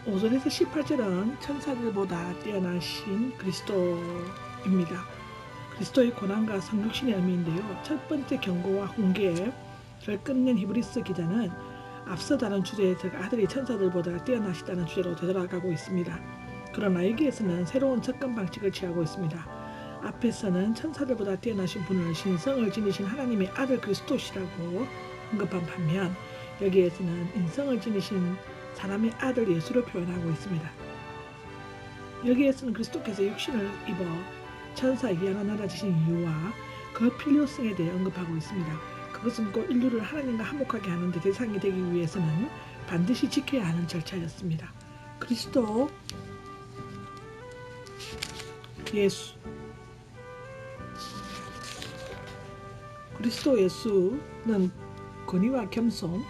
5절에서 18절은 천사들보다 뛰어나신 그리스도입니다. 그리스도의 고난과 성육신의 의미인데요. 첫 번째 경고와 훈계를 끝낸 히브리서 기자는 앞서 다룬 주제에서 아들이 천사들보다 뛰어나시다는 주제로 되돌아가고 있습니다. 그러나 여기에서는 새로운 접근 방식을 취하고 있습니다. 앞에서는 천사들보다 뛰어나신 분을 신성을 지니신 하나님의 아들 그리스도시라고 언급한 반면 여기에서는 인성을 지니신 사람의 아들 예수를 표현하고 있습니다. 여기에서는 그리스도께서 육신을 입어 천사 이하로 낮아지신 이유와 그 필요성에 대해 언급하고 있습니다. 그것은 곧 인류를 하나님과 화목하게 하는 데 대상이 되기 위해서는 반드시 지켜야 하는 절차였습니다. 그리스도 예수는 권위와 겸손,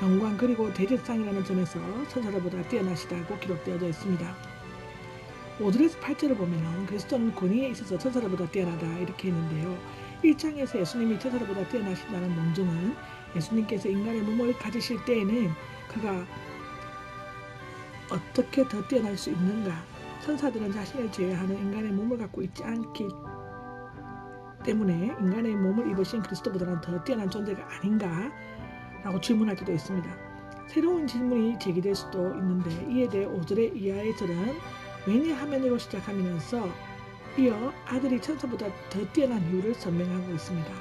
영광 그리고 대제상이라는 점에서 천사들보다 뛰어나시다고 기록되어져 있습니다. 5절에서 8절을 보면 그리스도는 권위에 있어서 천사들보다 뛰어나다 이렇게 했는데요. 1장에서 예수님이 천사들보다 뛰어나신다는 논증은 예수님께서 인간의 몸을 가지실 때에는 그가 어떻게 더 뛰어날 수 있는가? 천사들은 자신을 제외하는 인간의 몸을 갖고 있지 않기 때문에 인간의 몸을 입으신 그리스도보다는 더 뛰어난 존재가 아닌가? 라고 질문하기도 했습니다. 새로운 질문이 제기될 수도 있는데 이에 대해 5절의 이하의 절은 왜냐하면으로 시작하면서 이어 아들이 천사보다 더 뛰어난 이유를 설명하고 있습니다.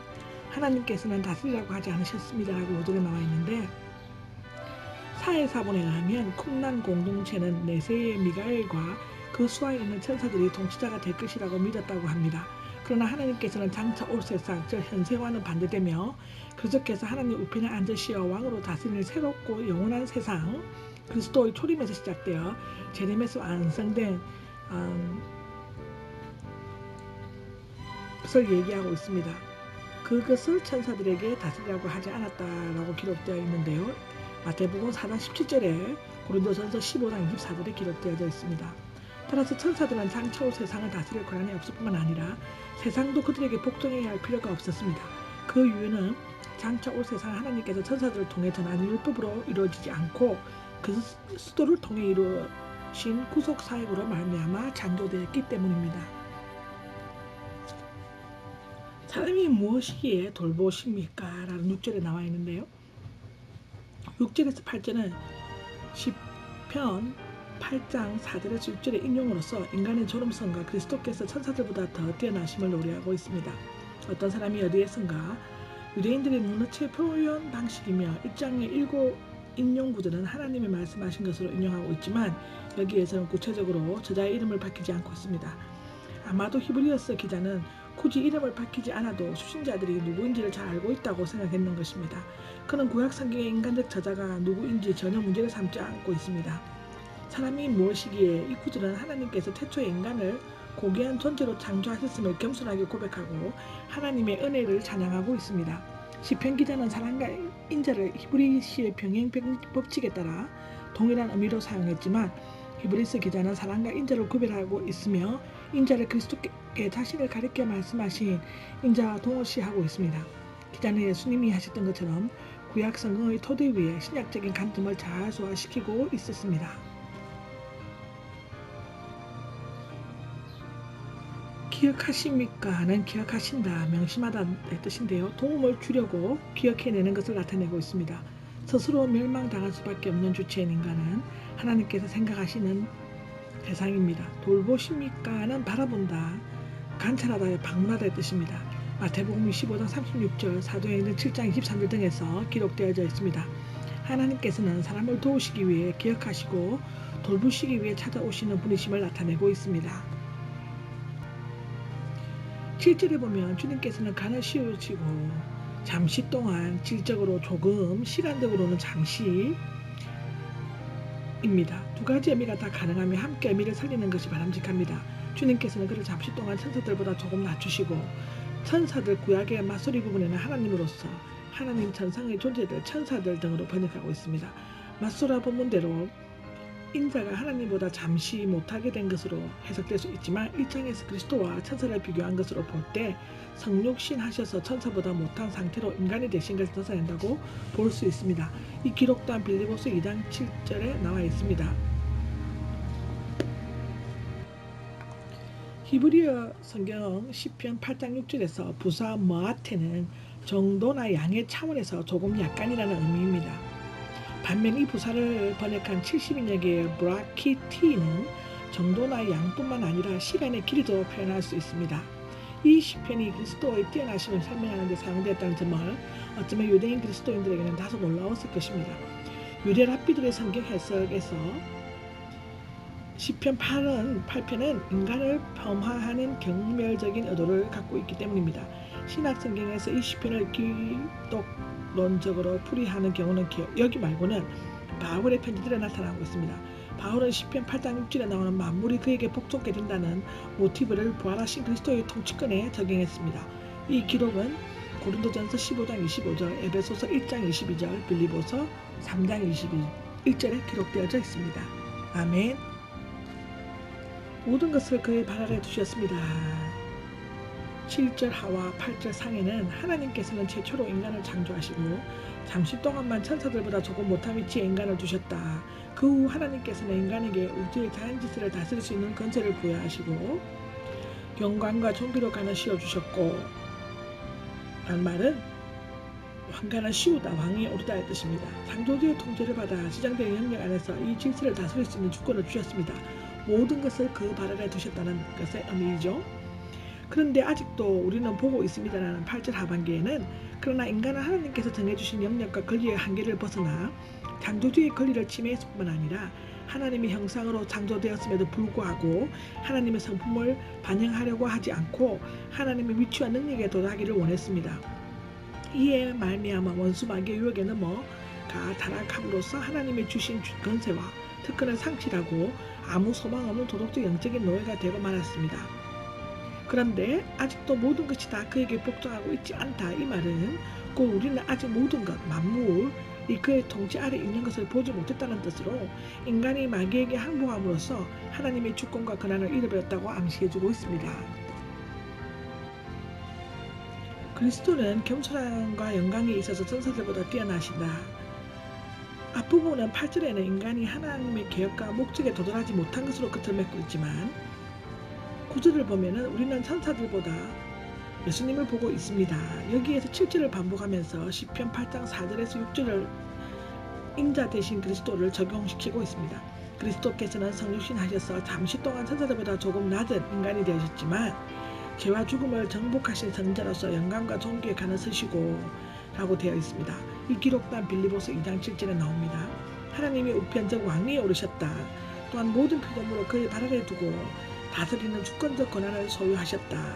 하나님께서는 다스리라고 하지 않으셨습니다라고 5절에 나와 있는데 사회사본에 의하면 쿰난 공동체는 내세의 미가엘과 그 수하에 있는 천사들이 통치자가 될 것이라고 믿었다고 합니다. 그러나 하나님께서는 장차 올 세상, 즉 현세와는 반대되며 그리스도께서 하나님 우편에 앉으시어 왕으로 다스리는 새롭고 영원한 세상, 그리스도의 초림에서 시작되어 제림에서 완성된 것을 얘기하고 있습니다. 그것을 천사들에게 다스리라고 하지 않았다라고 기록되어 있는데요. 마태복음 4장 17절에 고린도전서 15장 24절에 기록되어져 있습니다. 따라서 천사들은 장차 올 세상을 다스릴 권한이 없을 뿐만 아니라 세상도 그들에게 복종해야 할 필요가 없었습니다. 그 이유는 장차 올 세상 하나님께서 천사들을 통해 전한 율법으로 이루어지지 않고 그리스도를 통해 이루어진 구속사역으로 말미암아 창조되었기 때문입니다. 사람이 무엇이기에 돌보십니까? 라는 6절에 나와 있는데요. 6절에서 8절은 시편 8장 4절에서 6절의 인용으로서 인간의 존엄성과 그리스도께서 천사들보다 더 뛰어나심을 노래하고 있습니다. 어떤 사람이 어디에선가 유대인들의 문어체 표현 방식이며 1장의 7 인용 구절은 하나님이 말씀하신 것으로 인용하고 있지만 여기에서는 구체적으로 저자의 이름을 밝히지 않고 있습니다. 아마도 히브리서 기자는 굳이 이름을 밝히지 않아도 수신자들이 누구인지를 잘 알고 있다고 생각했는 것입니다. 그는 구약 성경의 인간적 저자가 누구인지 전혀 문제를 삼지 않고 있습니다. 사람이 무엇이기에 이 구절은 하나님께서 태초에 인간을 고귀한 존재로 창조하셨음을 겸손하게 고백하고 하나님의 은혜를 찬양하고 있습니다. 시편 기자는 사람과 인자를 히브리시의 병행 법칙에 따라 동일한 의미로 사용했지만 히브리서 기자는 사람과 인자를 구별하고 있으며 인자를 그리스도께 자신을 가리켜 말씀하신 인자와 동일시하고 있습니다. 기자는 예수님이 하셨던 것처럼 구약 성경의 토대 위에 신약적인 관점을 잘 소화시키고 있었습니다. 기억하십니까는 기억하신다, 명심하다의 뜻인데요. 도움을 주려고 기억해내는 것을 나타내고 있습니다. 스스로 멸망당할 수밖에 없는 주체인 인간은 하나님께서 생각하시는 대상입니다. 돌보십니까는 바라본다, 관찰하다의 방문하다의 뜻입니다. 마태복음 25장 36절, 사도행전 7장 23절 등에서 기록되어져 있습니다. 하나님께서는 사람을 도우시기 위해 기억하시고 돌보시기 위해 찾아오시는 분이심을 나타내고 있습니다. 7절에 보면 주님께서는 간을 씌우시고 잠시 동안 질적으로 조금, 시간적으로는 잠시입니다. 두 가지 의미가 다 가능하며 함께 의미를 살리는 것이 바람직합니다. 주님께서는 그를 잠시 동안 천사들보다 조금 낮추시고 천사들 구약의 맞소리 부분에는 하나님으로서 하나님 천상의 존재들, 천사들 등으로 번역하고 있습니다. 맞소라 본문대로 인자가 하나님보다 잠시 못하게 된 것으로 해석될 수 있지만 1장에서 그리스도와 천사를 비교한 것으로 볼 때 성육신 하셔서 천사보다 못한 상태로 인간이 되신 것을 나타낸다고 볼 수 있습니다. 이 기록 또한 빌립보서 2장 7절에 나와 있습니다. 히브리어 성경 시편 8장 6절에서 부사 머아테는 정도나 양의 차원에서 조금 약간이라는 의미입니다. 반면 이 부사를 번역한 70인여 개의 브라키티는 정도나 양뿐만 아니라 시간의 길이도 표현할 수 있습니다. 이 시편이 그리스도의 뛰어나심을 설명하는 데 사용되었다는 점을 어쩌면 유대인 그리스도인들에게는 다소 놀라웠을 것입니다. 유대 랍비들의 성경 해석에서 시편 8편은 인간을 폄하하는 경멸적인 의도를 갖고 있기 때문입니다. 신약 성경에서 이 시편을 기독론적으로 풀이하는 경우는 여기 말고는 바울의 편지들에 나타나고 있습니다. 바울은 시편 8장 6절에 나오는 만물이 그에게 복종하게 된다는 모티브를 부활하신 그리스도의 통치권에 적용했습니다. 이 기록은 고린도전서 15장 25절, 에베소서 1장 22절, 빌립보서 3장 21절에 기록되어져 있습니다. 아멘. 모든 것을 그의 발 아래 두셨습니다. 7절 하와 8절 상에는 하나님께서는 최초로 인간을 창조하시고 잠시 동안만 천사들보다 조금 못한 위치에 인간을 두셨다. 그 후 하나님께서는 인간에게 우주의 자연질서를 다스릴 수 있는 권세를 부여하시고 영광과 존귀로 가는 씌워주셨고 라는 말은 왕가는 씌우다, 왕이 오르다의 뜻입니다. 창조주의 통제를 받아 지정된 영역 안에서 이 질서를 다스릴 수 있는 주권을 주셨습니다. 모든 것을 그 발 아래 두셨다는 것의 의미죠. 그런데 아직도 우리는 보고 있습니다라는 8절 하반기에는 그러나 인간은 하나님께서 정해주신 영역과 권리의 한계를 벗어나 창조주의 권리를 침해했을 뿐만 아니라 하나님의 형상으로 창조되었음에도 불구하고 하나님의 성품을 반영하려고 하지 않고 하나님의 위치와 능력에 도달하기를 원했습니다. 이에 말미암아 원수 마귀의 유혹에 넘어가 타락함으로써 하나님의 주신 권세와 특권을 상실하고 아무 소망 없는 도덕적 영적인 노예가 되고 말았습니다. 그런데 아직도 모든 것이 다 그에게 복종하고 있지 않다. 이 말은 곧 우리는 아직 모든 것, 만물이 그의 통치 아래 있는 것을 보지 못했다는 뜻으로 인간이 마귀에게 항복함으로써 하나님의 주권과 권한을 잃어버렸다고 암시해주고 있습니다. 그리스도는 겸손함과 영광에 있어서 천사들보다 뛰어나신다. 앞부분은 8절에는 인간이 하나님의 계획과 목적에 도달하지 못한 것으로 끝을 맺고 있지만 9절을 보면 우리는 천사들보다 예수님을 보고 있습니다. 여기에서 7절을 반복하면서 시편 8장 4절에서 6절을 인자 대신 그리스도를 적용시키고 있습니다. 그리스도께서는 성육신 하셔서 잠시 동안 천사들보다 조금 낮은 인간이 되셨지만 죄와 죽음을 정복하신 성자로서 영광과 존귀에 가는 서시고 라고 되어 있습니다. 이 기록단 빌립보서 2장 7절에 나옵니다. 하나님이 우편적 왕위에 오르셨다. 또한 모든 피조물을 그의 발 아래 두고 다스리는 주권적 권한을 소유하셨다.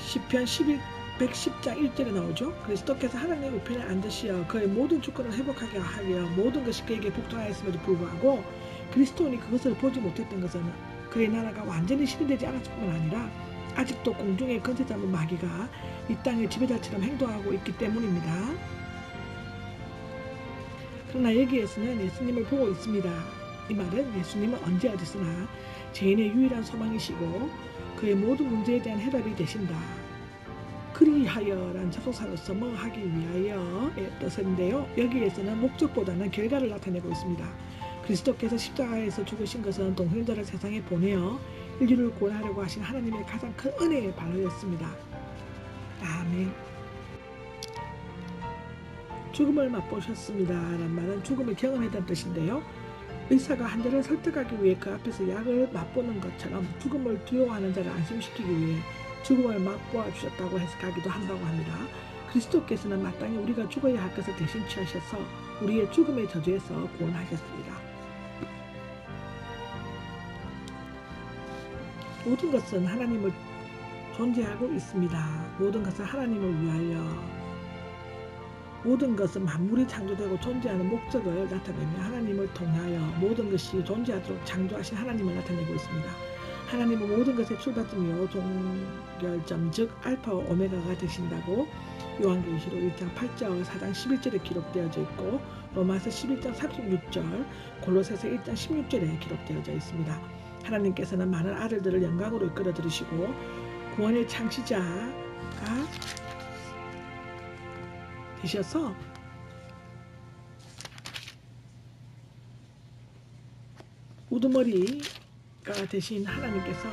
시편 110장 1절에 나오죠. 그리스도께서 하나님의 우편에 앉으시어 그의 모든 주권을 회복하게 하여 모든 것이 그에게 복종하였음에도 불구하고 그리스도인이 그것을 보지 못했던 것은 그의 나라가 완전히 실현되지 않았을 뿐만 아니라 아직도 공중의 권세자인 마귀가 이 땅의 지배자처럼 행동하고 있기 때문입니다. 그러나 여기에서는 예수님을 보고 있습니다. 이 말은 예수님은 언제 어디서나 죄인의 유일한 소망이시고 그의 모든 문제에 대한 해답이 되신다. 그리하여란 접속사로서 뭐 하기 위하여의 뜻인데요. 여기에서는 목적보다는 결과를 나타내고 있습니다. 그리스도께서 십자가에서 죽으신 것은 동생자를 세상에 보내어 인류를 구원하려고 하신 하나님의 가장 큰 은혜의 발로였습니다. 아멘. 죽음을 맛보셨습니다. 라는 말은 죽음을 경험했다는 뜻인데요. 의사가 환자를 설득하기 위해 그 앞에서 약을 맛보는 것처럼 죽음을 두려워하는 자를 안심시키기 위해 죽음을 맛보아 주셨다고 해석하기도 한다고 합니다. 그리스도께서는 마땅히 우리가 죽어야 할 것을 대신 취하셔서 우리의 죽음의 저주에서 구원하셨습니다. 모든 것은 하나님을 존재하고 있습니다. 모든 것은 하나님을 위하여 모든 것은 만물이 창조되고 존재하는 목적을 나타내며 하나님을 통하여 모든 것이 존재하도록 창조하신 하나님을 나타내고 있습니다. 하나님은 모든 것의 출발점이요 종결점 즉 알파와 오메가가 되신다고 요한계시록 1장 8절 4장 11절에 기록되어져 있고 로마서 11장 36절 골로새서 1장 16절에 기록되어져 있습니다. 하나님께서는 많은 아들들을 영광으로 이끌어 들으시고 구원의 창시자가 되셔서 우두머리가 되신 하나님께서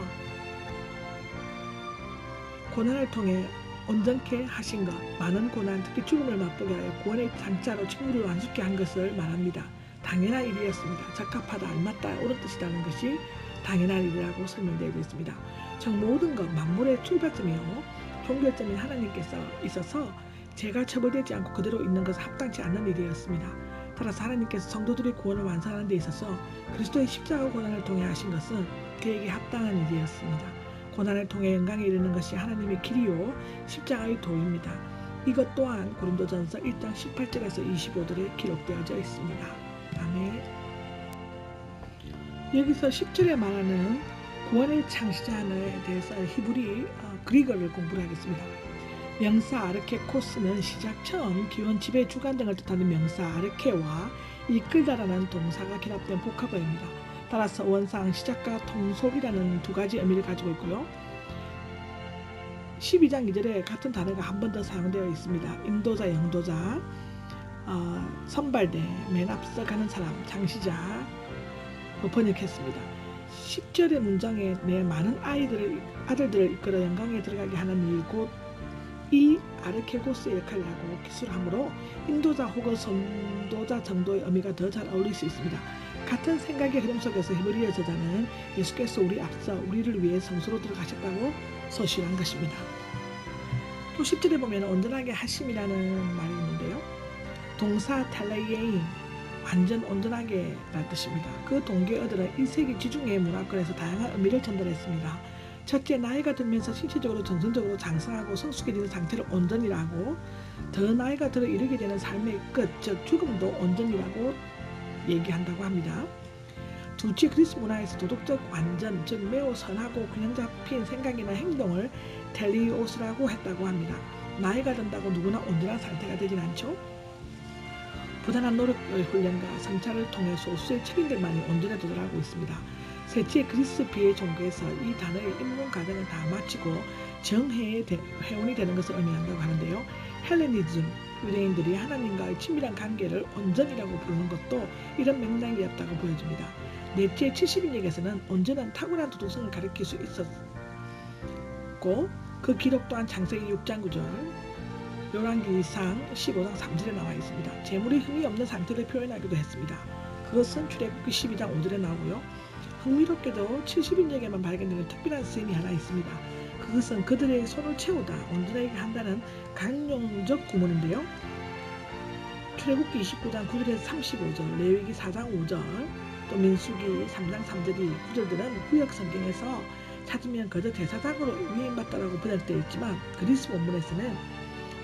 고난을 통해 온전케 하신 것, 많은 고난, 특히 죽음을 맛보게 하여 구원의 장자로 직무를 완수케 한 것을 말합니다. 당연한 일이었습니다. 적합하다, 알맞다, 옳은 뜻이라는 것이 당연한 일이라고 설명되고 있습니다. 정 모든 것, 만물의 출발점이요 종결점인 하나님께서 있어서 죄가 처벌되지 않고 그대로 있는 것은 합당치 않는 일이었습니다. 따라서 하나님께서 성도들의 구원을 완성하는 데 있어서 그리스도의 십자가 고난을 통해 하신 것은 그에게 합당한 일이었습니다. 고난을 통해 영광에 이르는 것이 하나님의 길이요 십자가의 도입니다. 이것 또한 고린도전서 1장 18절에서 25절에 기록되어져 있습니다. 아멘. 여기서 10절에 말하는 구원의 창시자에 대해서 히브리 그리거를 공부를 하겠습니다. 명사 아르케코스는 시작, 처음, 기원, 지배, 주관 등을 뜻하는 명사 아르케와 이끌다라는 동사가 결합된 복합어입니다. 따라서 원상 시작과 통속이라는 두 가지 의미를 가지고 있고요. 12장 2절에 같은 단어가 한 번 더 사용되어 있습니다. 인도자, 영도자, 선발대, 맨 앞서 가는 사람, 장시자 번역했습니다. 10절의 문장에 내 많은 아들들을 이끌어 영광에 들어가게 하는 일, 곧 이 아르케고스의 역할을 하고 기술함으로 인도자 혹은 선도자 정도의 의미가 더 잘 어울릴 수 있습니다. 같은 생각의 흐름 속에서 히브리어 저자는 예수께서 우리 앞서 우리를 위해 성소로 들어가셨다고 서술한 것입니다. 또 10절에 보면 온전하게 하심이라는 말이 있는데요. 동사 텔레이에인, 완전 온전하게 라는 뜻입니다. 그 동계어들은 1세기 지중해 문화권에서 다양한 의미를 전달했습니다. 첫째, 나이가 들면서 신체적으로 정신적으로 장성하고 성숙해지는 상태를 온전이라고, 더 나이가 들어 이르게 되는 삶의 끝, 즉 죽음도 온전이라고 얘기한다고 합니다. 둘째, 그리스 문화에서 도덕적 완전, 즉 매우 선하고 균형 잡힌 생각이나 행동을 텔리오스라고 했다고 합니다. 나이가 든다고 누구나 온전한 상태가 되진 않죠. 부단한 노력의 훈련과 성찰을 통해 소수의 책임들만이 온전에 도달하고 있습니다. 셋째, 그리스 비의 종교에서 이 단어의 입문 과정을 다 마치고 정회의 회원이 되는 것을 의미한다고 하는데요. 헬레니즘, 유대인들이 하나님과의 친밀한 관계를 온전이라고 부르는 것도 이런 맥락이었다고 보여집니다. 넷째, 70인역에서는 온전한 탁월한 도덕성을 가리킬 수 있었고, 그 기록 또한 창세기 6장 9절, 열왕기상 15장 3절에 나와 있습니다. 재물이 흠이 없는 상태를 표현하기도 했습니다. 그것은 출애굽기 12장 5절에 나오고요. 흥미롭게도 70인역에만 발견되는 특별한 쓰임이 하나 있습니다. 그것은 그들의 손을 채우다, 온전하게 한다는 강용적 구문인데요. 출애굽기 29장 9절에서 35절, 레위기 4장 5절, 또 민수기 3장 3절이 구절들은 구약 성경에서 찾으면 그저 제사장으로 위임받다라고 번역되어 있지만 그리스 원문에서는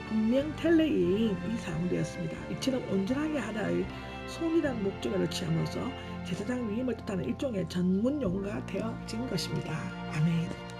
분명 텔레이인이 사용되었습니다. 이처럼 온전하게 하다의 손이라는 목적어를 취함으로써 제사장 위임을 뜻하는 일종의 전문 용어가 되어진 것입니다. 아멘.